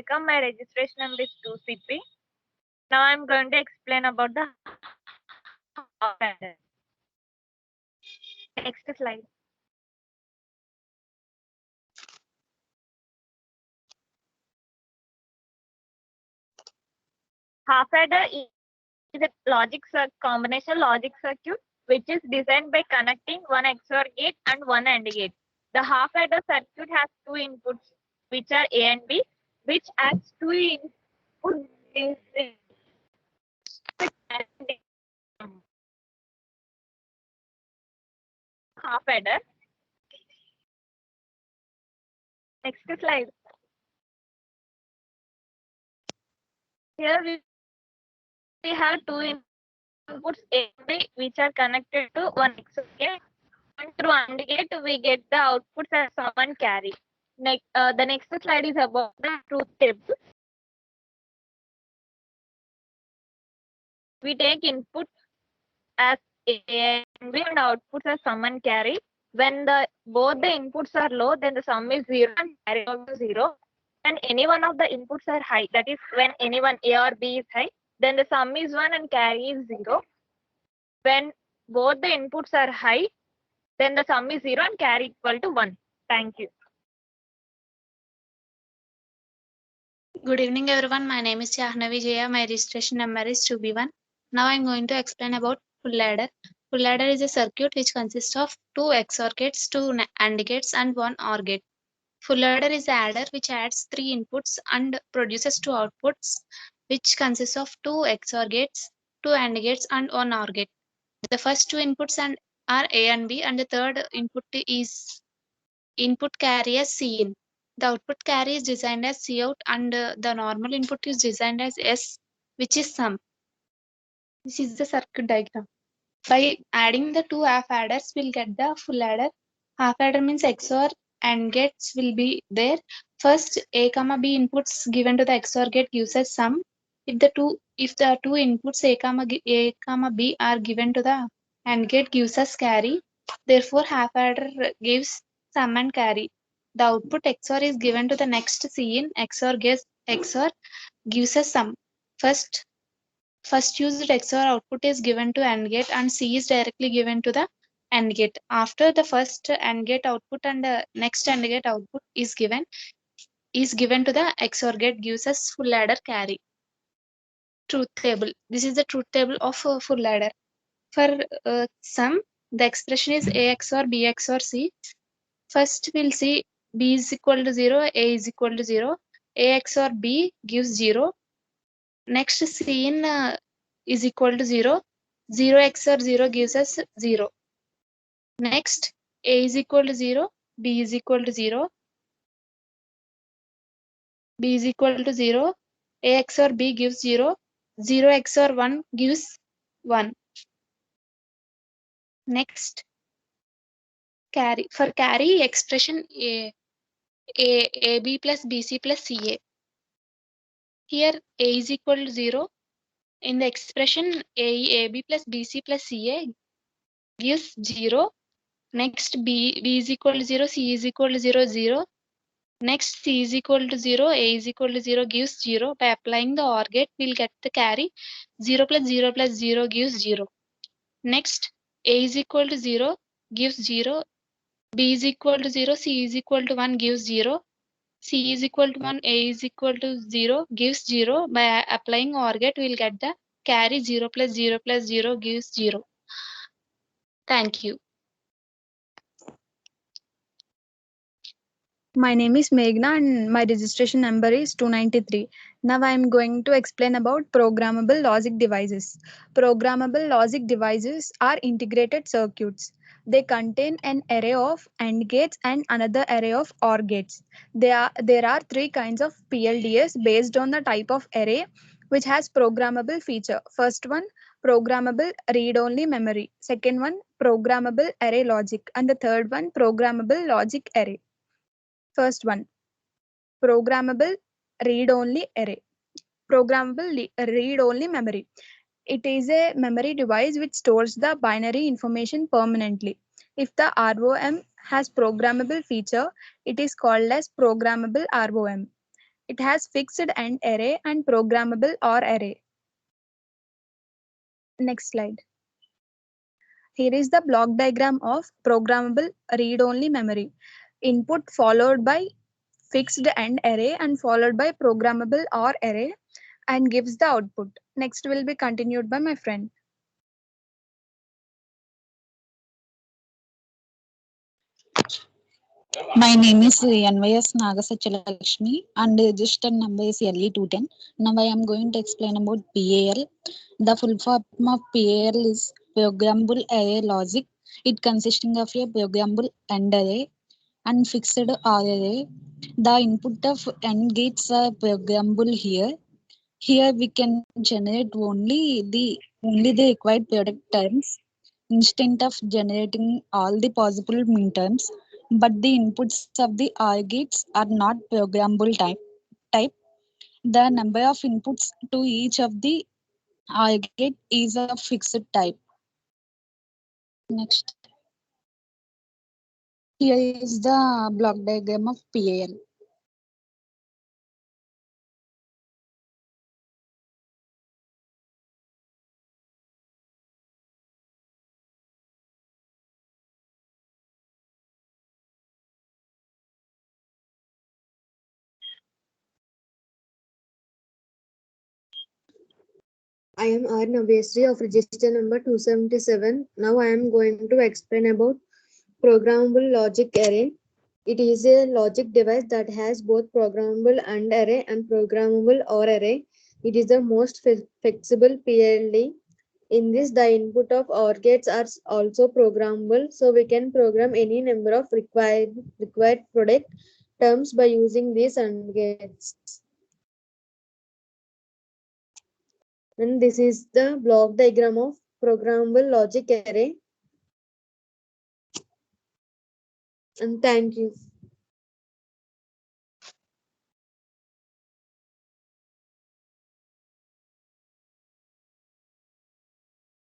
welcome. My registration number is 2CP. Now I'm going to explain about the half adder. Next slide. Half adder is a combination logic circuit which is designed by connecting one XOR gate and one AND gate. The half adder circuit has two inputs which are A and B, which adds two inputs half adder. Next slide. Here we have two inputs A and B which are connected to one XOR gate, and through AND gate we get the outputs as sum and carry. The next slide is about the truth table. We take input as A and B and outputs as sum and carry. When both the inputs are low, then the sum is 0 and carry also 0. When any one of the inputs are high, that is when any one A or B is high, then the sum is 1 and carry is 0. When both the inputs are high, then the sum is 0 and carry equal to 1. Thank you. Good evening, everyone. My name is Jahnavi Jaya. My registration number is 2B1. Now I'm going to explain about full adder. Full adder is a circuit which consists of two XOR gates, two AND gates, and one OR gate. Full adder is an adder which adds three inputs and produces two outputs, which consists of two XOR gates, two AND gates, and one OR gate. The first two inputs are A and B, and the third input is input carry as C in. The output carry is designed as C out, and the normal input is designed as S, which is sum. This is the circuit diagram. By adding the two half adders, we'll get the full adder. Half adder means XOR and gates will be there. First, A comma B inputs given to the XOR gate gives us sum. If the two inputs A comma B are given to the AND gate gives us carry. Therefore, half adder gives sum and carry. The output XOR is given to the next C in XOR gives us sum. First used XOR output is given to AND gate and C is directly given to the AND gate. After the first AND gate output and the next AND gate output is given to the XOR gate gives us full adder carry. Truth table. This is the truth table of full adder. For sum, the expression is A XOR B XOR C. First we'll see B is equal to 0, A is equal to 0. A XOR B gives 0. Next C in is equal to 0. 0 XOR 0 gives us 0. Next, A is equal to 0, B is equal to 0. B is equal to 0. A XOR B gives 0. 0 XOR 1 gives 1. Next, carry. For carry, expression AB plus BC plus CA. Here, A is equal to 0. In the expression AB plus BC plus CA gives 0. Next, B is equal to 0, C is equal to 0, 0. Next, C is equal to 0, A is equal to 0 gives 0. By applying the OR gate, we'll get the carry. 0 plus 0 plus 0 gives 0. Next, A is equal to 0 gives 0. B is equal to 0, C is equal to 1 gives 0. C is equal to 1, A is equal to 0 gives 0. By applying OR gate, we'll get the carry 0 plus 0 plus 0 gives 0. Thank you. My name is Meghna and my registration number is 293. Now I am going to explain about programmable logic devices. Programmable logic devices are integrated circuits. They contain an array of AND gates and another array of OR gates. There are three kinds of PLDS based on the type of array which has programmable feature. First one, programmable read-only memory. Second one, programmable array logic. And the third one, programmable logic array. First one, programmable read-only array. Programmable read-only memory. It is a memory device which stores the binary information permanently. If the ROM has programmable feature, it is called as programmable ROM. It has fixed end array and programmable OR array. Next slide. Here is the block diagram of programmable read-only memory. Input followed by fixed end array and followed by programmable OR array and gives the output. Next will be continued by my friend. My name is NYS Nagasachalakshmi and registered number is LE210. Now I am going to explain about PAL. The full form of PAL is Programmable Array Logic. It consisting of a programmable AND array and fixed OR array. The input of AND gates are programmable here. Here we can generate only the required product terms instead of generating all the possible minterms, but the inputs of the OR gates are not programmable type. The number of inputs to each of the OR gate is a fixed type. Next. Here is the block diagram of PAL. I am R. Navesri of register number 277. Now I am going to explain about programmable logic array. It is a logic device that has both programmable AND array and programmable OR array. It is the most flexible PLD. In this, the input of OR gates are also programmable, so we can program any number of required product terms by using these AND gates. And this is the block diagram of programmable logic array. And thank you.